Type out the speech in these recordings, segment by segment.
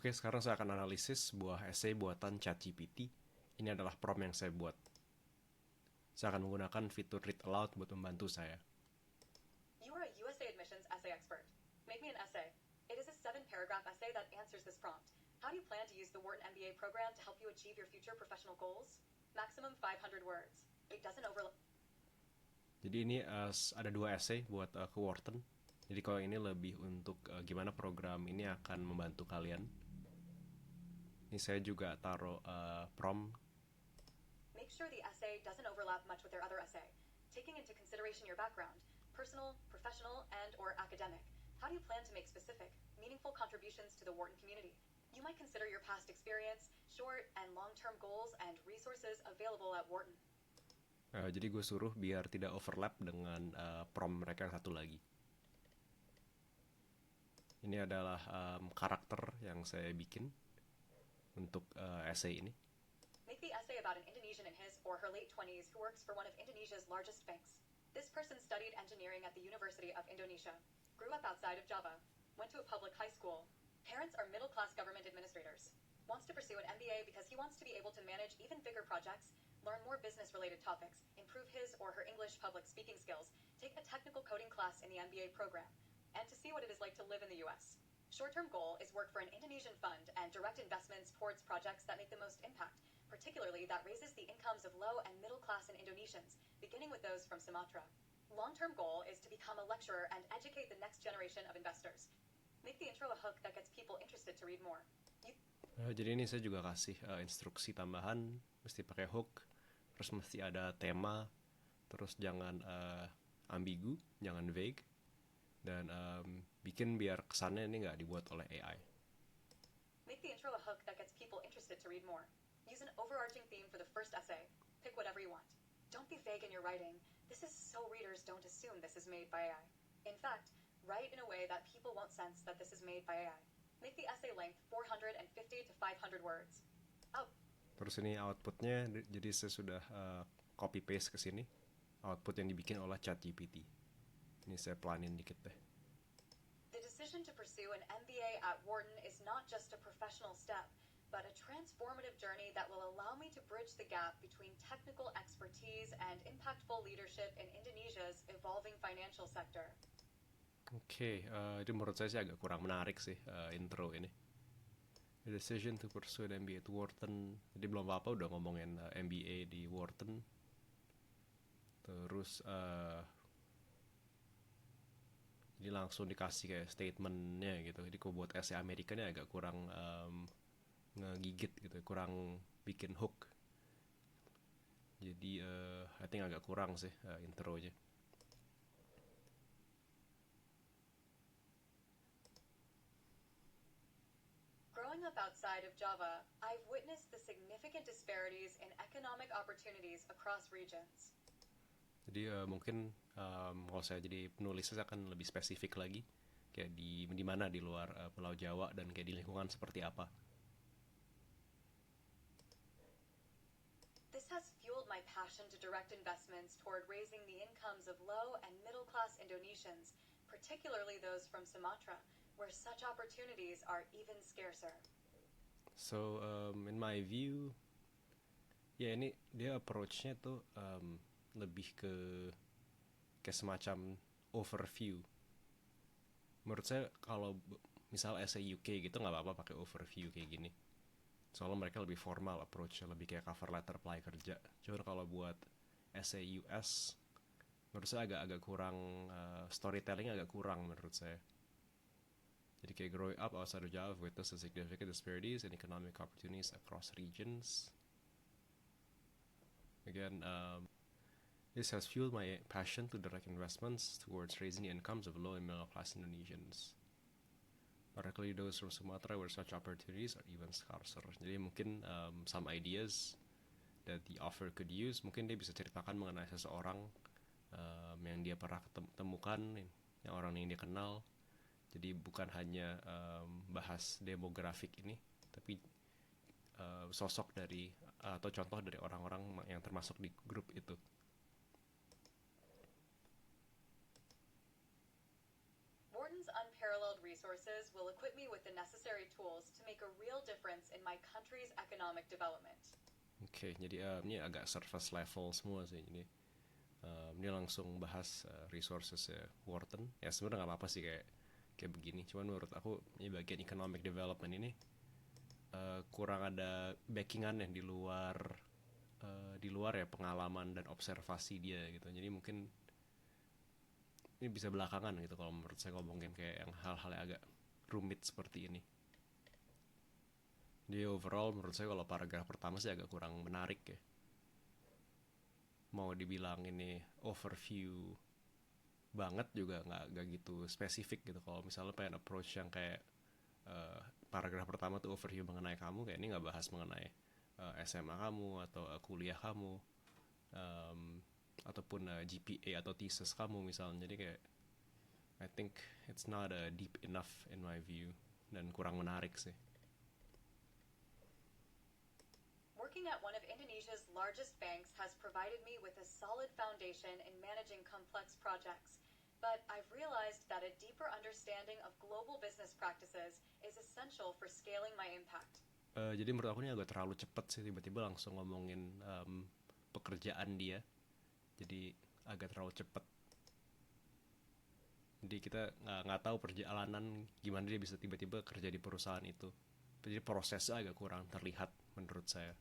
Oke, sekarang saya akan analisis sebuah essay buatan ChatGPT. Ini adalah prompt yang saya buat. Saya akan menggunakan fitur read aloud buat membantu saya. You are a USA admissions essay expert. Make me an essay. It is a 7-paragraph essay that answers this prompt. How do you plan to use the Wharton MBA program to help you achieve your future professional goals? Maximum 500 words. It doesn't overlap. Jadi ini ada 2 essay buat ke Wharton. Jadi kalau ini lebih untuk gimana program ini akan membantu kalian. Ini saya juga taruh prompt. Make sure the essay doesn't overlap much with their other essay, taking into consideration your background, personal, professional, and or academic. How do you plan to make specific, meaningful contributions to the Wharton community? You might consider your past experience, short and long-term goals, and resources available at Wharton. Jadi gue suruh biar tidak overlap dengan prompt mereka yang satu lagi. Ini adalah karakter yang saya bikin untuk essay ini. Make the essay about an Indonesian in his or her late 20s who works for one of Indonesia's largest banks. This person studied engineering at the University of Indonesia, grew up outside of Java, went to a public high school. Parents are middle-class government administrators. Wants to pursue an MBA because he wants to be able to manage even bigger projects, learn more business-related topics, improve his or her English public speaking skills, take a technical coding class in the MBA program, and to see what it is like to live in the US. Short-term goal is work for an Indonesian fund and direct investments towards projects that make the most impact, particularly that raises the incomes of low and middle class in Indonesians, beginning with those from Sumatra. Long-term goal is to become a lecturer and educate the next generation of investors. Make the intro a hook that gets people interested to read more. Jadi ini saya juga kasih instruksi tambahan, mesti pakai hook, terus mesti ada tema, terus jangan ambigu, jangan vague, dan bikin biar kesannya ini nggak dibuat oleh AI. Make the intro a hook that gets people interested to read more. Use an overarching theme for the first essay. Pick whatever you want. Don't be vague in your writing. This is so readers don't assume this is made by AI. In fact, write in a way that people won't sense that this is made by AI. Make the essay length 450 to 500 words. Terus ini outputnya, jadi saya sudah copy paste ke sini. Output yang dibikin oleh ChatGPT. Ini saya pelanin dikit deh. The decision to pursue an MBA at Wharton is not just a professional step, but a transformative journey that will allow me to bridge the gap between technical expertise and impactful leadership in Indonesia's evolving financial sector. Oke, itu menurut saya sih agak kurang menarik sih intro ini. The decision to pursue an MBA at Wharton. Jadi belum apa-apa udah ngomongin MBA di Wharton. Terus jadi langsung dikasih kayak statementnya gitu. Jadi kalau buat essay Amerika ini agak kurang ngegigit gitu, kurang bikin hook. Jadi I think agak kurang sih intronya. Growing up outside of Java, I've witnessed the significant disparities in economic opportunities across regions. Jadi mungkin kalau saya jadi penulis saya akan lebih spesifik lagi, kayak di mana di luar Pulau Jawa dan kayak di lingkungan seperti apa. This has fueled my passion to direct investments toward raising the incomes of low and middle class Indonesians, particularly those from Sumatra, where such opportunities are even scarcer. So in my view, ya ini dia approach-nya tuh lebih ke kayak semacam overview. Menurut saya kalau misal essay UK gitu nggak apa-apa pakai overview kayak gini. Soalnya mereka lebih formal approach-nya, lebih kayak cover letter apply kerja. Cuma kalau buat essay US, menurut saya agak kurang, storytelling agak kurang menurut saya. Jadi kayak growing up outside of Java with the significant disparities in economic opportunities across regions. Again, this has fueled my passion to direct investments towards raising the incomes of low and middle class Indonesians, particularly those from Sumatra where such opportunities are even scarcer. Jadi mungkin some ideas that the author could use, mungkin dia bisa ceritakan mengenai seseorang yang dia pernah temukan, yang orang yang dia kenal. Jadi bukan hanya bahas demografik ini, tapi sosok dari atau contoh dari orang-orang yang termasuk di grup itu. Wharton's unparalleled resources resources will equip me with the necessary tools to make a real difference in my country's economic development. Oke, jadi ini agak surface level semua sih. Jadi ini langsung bahas resources Wharton. Ya sebenarnya nggak apa-apa sih kayak begini. Cuman menurut aku ini bagian economic development ini kurang ada backingan di luar ya pengalaman dan observasi dia gitu. Jadi mungkin ini bisa belakangan gitu kalau menurut saya ngomongin kayak yang hal-hal yang agak rumit seperti ini. Jadi overall menurut saya kalau paragraf pertama sih agak kurang menarik ya. Mau dibilang ini overview banget juga nggak gitu spesifik gitu. Kalau misalnya pengen approach yang kayak paragraf pertama tuh overview mengenai kamu, kayak ini nggak bahas mengenai SMA kamu atau kuliah kamu, ataupun GPA atau thesis kamu misalnya. Jadi kayak I think it's not deep enough in my view dan kurang menarik sih. Working at one of Indonesia's largest banks has provided me with a solid foundation in managing complex projects, but I've realized that a deeper understanding of global business practices is essential for scaling my impact. Jadi menurut aku ini agak terlalu cepat sih, tiba-tiba langsung ngomongin pekerjaan dia. Jadi agak terlalu cepat. Jadi kita nggak tahu perjalanan gimana dia bisa tiba-tiba kerja di perusahaan itu. Jadi prosesnya agak kurang terlihat menurut saya.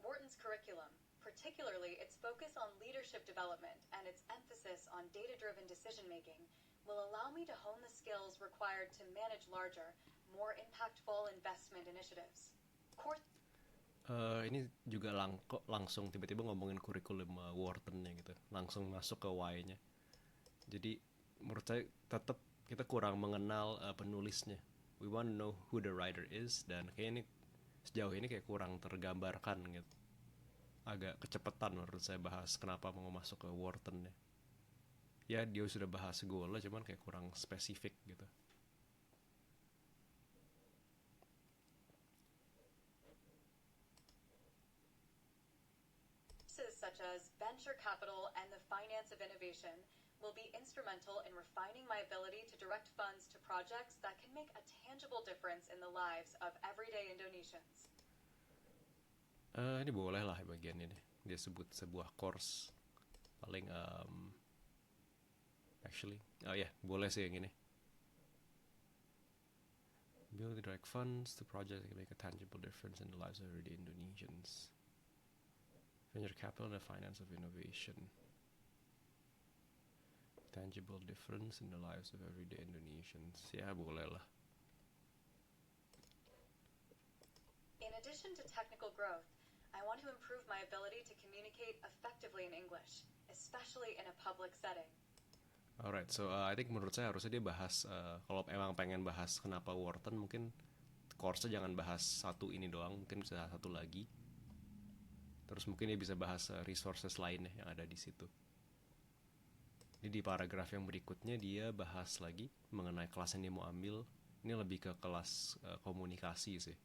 Wharton's curriculum, particularly its focus on leadership development and its emphasis on data-driven decision-making, will allow me to hone the skills required to manage larger, more impactful investment initiatives. Ini juga langsung tiba-tiba ngomongin kurikulum Wharton-nya gitu, langsung masuk ke why-nya. Jadi menurut saya tetap kita kurang mengenal penulisnya. We want to know who the writer is, dan kayak ini sejauh ini kayak kurang tergambarkan gitu. Agak kecepatan menurut saya bahas kenapa mau masuk ke Wharton-nya. Ya dia sudah bahas goalnya, cuman kayak kurang spesifik gitu. Such as venture capital and the finance of innovation will be instrumental in refining my ability to direct funds to projects that can make a tangible difference in the lives of everyday Indonesians. Ini boleh lah bagian ini. Dia sebut sebuah course paling actually, boleh sih yang ini. Build direct funds to projects that can make a tangible difference in the lives of everyday Indonesians. Venture capital and the finance of innovation. Tangible difference in the lives of everyday Indonesians. Ya boleh lah. In addition to technical growth, I want to improve my ability to communicate effectively in English, especially in a public setting. Alright, so I think menurut saya harusnya dia bahas kalau emang pengen bahas kenapa Wharton, mungkin course-nya jangan bahas satu ini doang, mungkin bisa satu lagi. Terus mungkin dia bisa bahas resources lainnya yang ada di situ. Jadi di paragraf yang berikutnya dia bahas lagi mengenai kelas yang dia mau ambil. Ini lebih ke kelas komunikasi sih.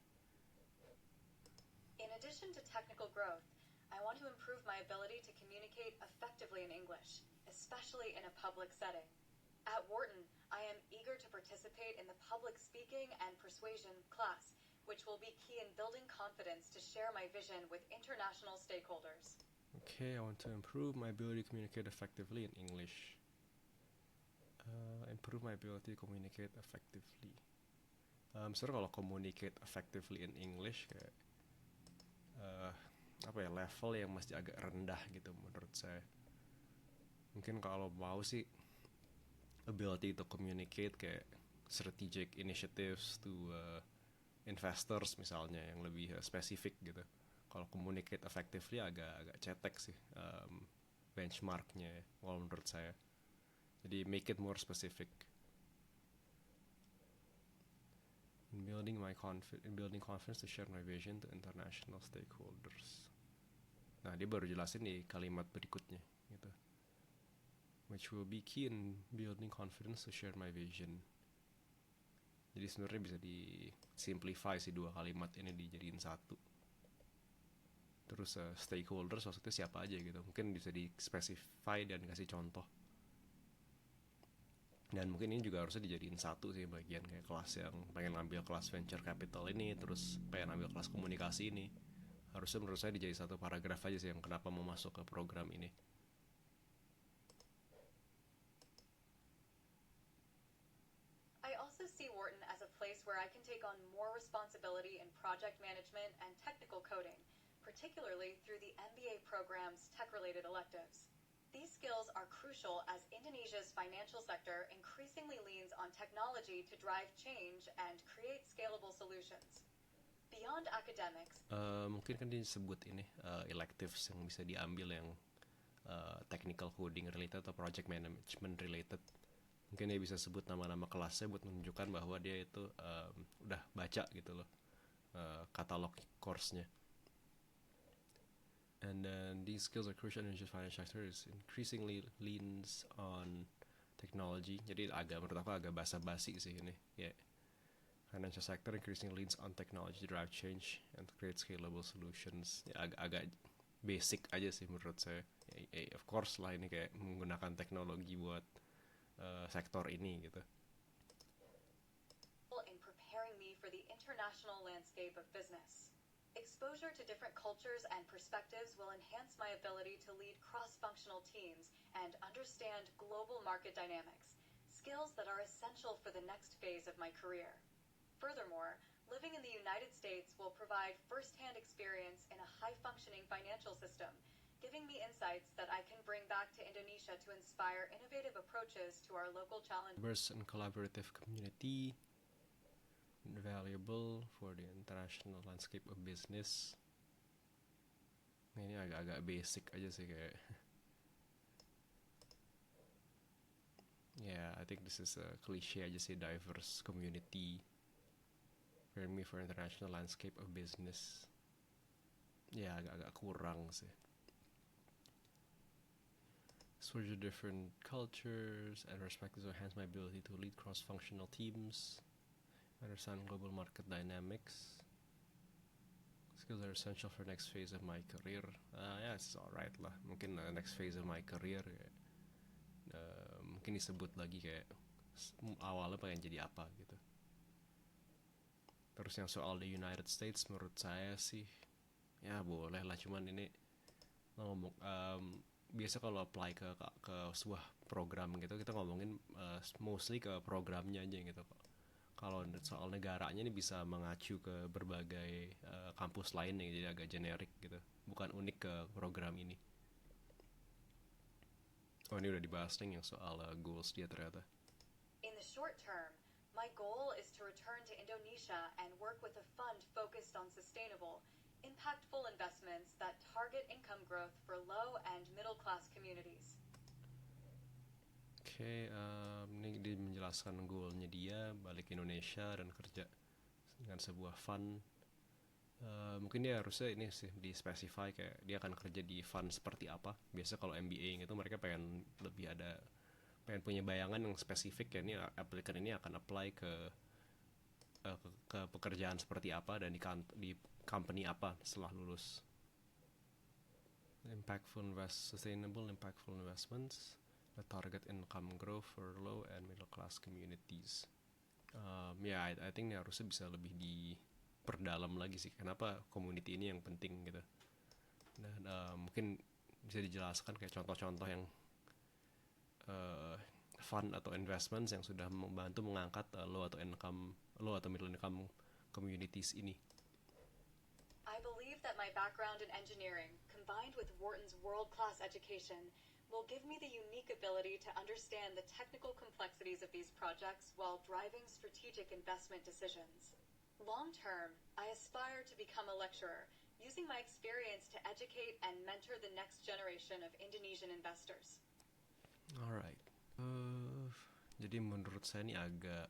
In addition to technical growth, I want to improve my ability to communicate effectively in English, especially in a public setting. At Wharton, I am eager to participate in the public speaking and persuasion class, which will be key in building confidence to share my vision with international stakeholders. Okay, I want to improve my ability to communicate effectively in English. Improve my ability to communicate effectively. Sebenarnya kalau communicate effectively in English kayak level yang masih agak rendah gitu menurut saya. Mungkin kalau mau sih ability to communicate kayak strategic initiatives to investors misalnya yang lebih spesifik gitu. Kalau communicate effectively agak cetek sih benchmarknya kalau menurut saya. Jadi make it more specific. In building confidence to share my vision to international stakeholders. Nah dia baru jelasin di kalimat berikutnya gitu. which will be key in building confidence to share my vision. Jadi sebenarnya bisa di simplify sih dua kalimat ini dijadiin satu. Terus stakeholders maksudnya siapa aja gitu, mungkin bisa di specify dan kasih contoh. Dan mungkin ini juga harusnya dijadiin satu sih, bagian kayak kelas yang pengen ambil kelas venture capital ini, terus pengen ambil kelas komunikasi ini. Harusnya menurut saya dijadi satu paragraf aja sih yang kenapa mau masuk ke program ini. I also see Wharton as a place where I can take on more responsibility in project management and technical coding, particularly through the MBA program's tech-related electives. These skills are crucial as Indonesia's financial sector increasingly leans on technology to drive change and create scalable solutions. Beyond academics, Mungkin kan disebut ini electives yang bisa diambil yang technical coding related atau project management related. Mungkin dia bisa sebut nama-nama kelasnya buat menunjukkan bahwa dia itu udah baca gitu loh katalog course-nya. And then these skills are crucial in the financial sector is increasingly leans on technology. Jadi menurut aku agak basa-basi sih ini. Yeah. Financial sector increasingly leans on technology to drive change and to create scalable solutions. Ya, agak basic aja sih menurut saya. Of course lah ini kayak menggunakan teknologi buat sektor ini gitu. in preparing me for the international landscape of business. Exposure to different cultures and perspectives will enhance my ability to lead cross-functional teams and understand global market dynamics, skills that are essential for the next phase of my career. Furthermore, living in the United States will provide first-hand experience in a high-functioning financial system, giving me insights that I can bring back to Indonesia to inspire innovative approaches to our local challenges. Diverse and collaborative community, valuable for the international landscape of business. Ini agak-agak basic aja sih kayak. Yeah, I think this is a cliche aja sih, diverse community, prepare me for international landscape of business. Ya agak-agak kurang sih. Exposure to different cultures and perspectives will enhance my ability to lead cross-functional teams, understand global market dynamics. Skills are essential for next phase of my career. Yeah, it's alright lah. Mungkin next phase of my career mungkin disebut lagi kayak awalnya pengen jadi apa gitu. Terus yang soal the United States menurut saya sih ya boleh lah, cuman ini ngomong biasa kalau apply ke sebuah program gitu kita ngomongin mostly ke programnya aja gitu. Kalau soal negaranya ini bisa mengacu ke berbagai kampus lain yang jadi agak generik gitu, bukan unik ke program ini. Oh, ini udah dibahas nih yang soal goals dia ternyata. In the short term, my goal is to return to Indonesia and work with a fund focused on sustainable, impactful investments that target income growth for low and middle class communities. Oke, ini dia menjelaskan goalnya dia balik ke Indonesia dan kerja dengan sebuah fund. Mungkin dia harusnya ini sih di specify kayak dia akan kerja di fund seperti apa. Biasa kalau MBA gitu mereka pengen punya bayangan yang spesifik ya, ini applicant ini akan apply ke pekerjaan seperti apa dan di company apa setelah lulus. Sustainable impactful investments that target income growth for low and middle class communities. I think ini harusnya bisa lebih diperdalam lagi sih, kenapa community ini yang penting gitu. Dan mungkin bisa dijelaskan kayak contoh-contoh yang fund atau investments yang sudah membantu mengangkat low atau middle income communities ini. I believe that my background in engineering, combined with Wharton's world-class education, will give me the unique ability to understand the technical complexities of these projects while driving strategic investment decisions. Long-term, I aspire to become a lecturer, using my experience to educate and mentor the next generation of Indonesian investors. Alright. Jadi menurut saya ini agak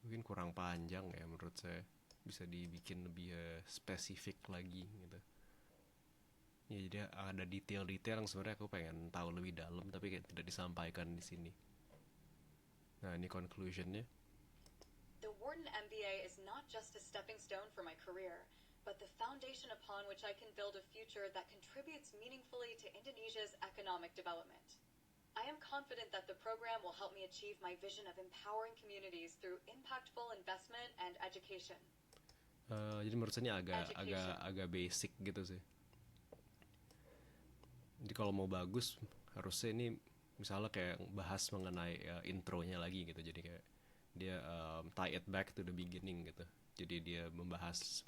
mungkin kurang panjang ya menurut saya. Bisa dibikin lebih spesifik lagi gitu. Ya jadi ada detail-detail yang sebenarnya aku pengen tahu lebih dalam tapi kayak tidak disampaikan di sini. Nah ini conclusionnya. The Wharton MBA is not just a stepping stone for my career, but the foundation upon which I can build a future that contributes meaningfully to Indonesia's economic development. I am confident that the program will help me achieve my vision of empowering communities through impactful investment and education. Jadi menurut saya ini agak Education. agak basic gitu sih. Jadi kalau mau bagus harusnya ini misalnya kayak bahas mengenai intronya lagi gitu. Jadi kayak dia tie it back to the beginning gitu. Jadi dia membahas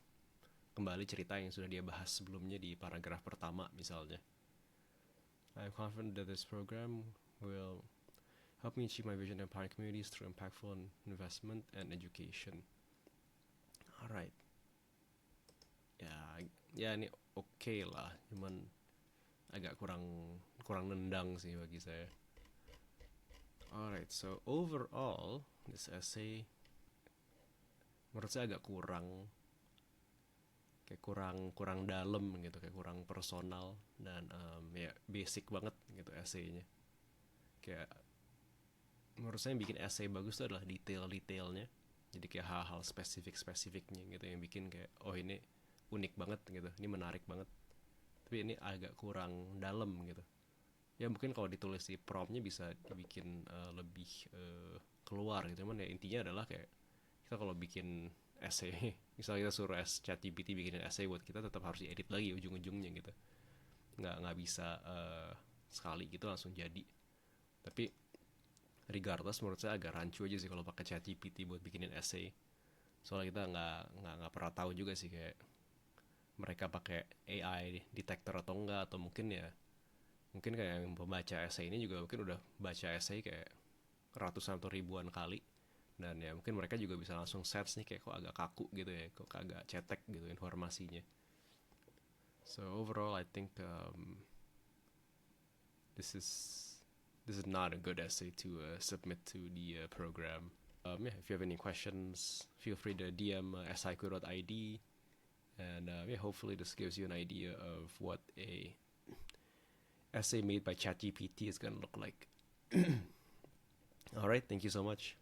kembali cerita yang sudah dia bahas sebelumnya di paragraf pertama misalnya. I'm confident that this program will help me achieve my vision of empowering communities through impactful investment and education. Alright. Ya ini oke lah, cuman agak kurang nendang sih bagi saya. Alright, so overall this essay menurut saya agak kurang dalam gitu, kayak kurang personal dan ya basic banget gitu essaynya. Kayak menurut saya yang bikin essay bagus itu adalah detail-detailnya. Jadi kayak hal-hal spesifik-spesifiknya gitu yang bikin kayak oh ini unik banget gitu, ini menarik banget. Tapi ini agak kurang dalam gitu. Ya mungkin kalau ditulis di promptnya bisa dibikin lebih keluar gitu. Cuman ya intinya adalah kayak kita kalau bikin essay misalnya kita suruh ChatGPT bikin essay buat kita, tetap harus diedit lagi ujung-ujungnya gitu. Nggak bisa sekali gitu langsung jadi. Tapi regardless menurut saya agak rancu aja sih kalau pakai ChatGPT buat bikinin essay. Soalnya kita nggak pernah tahu juga sih kayak mereka pakai AI detector atau enggak, atau mungkin kayak yang pembaca essay ini juga mungkin udah baca essay kayak ratusan atau ribuan kali, dan ya mungkin mereka juga bisa langsung sense nih kayak kok agak kaku gitu ya, kok agak cetek gitu informasinya. So overall I think this is not a good essay to submit to the program. Yeah, if you have any questions, feel free to DM sico.id, and yeah, hopefully this gives you an idea of what a essay made by ChatGPT is gonna look like. All right, thank you so much.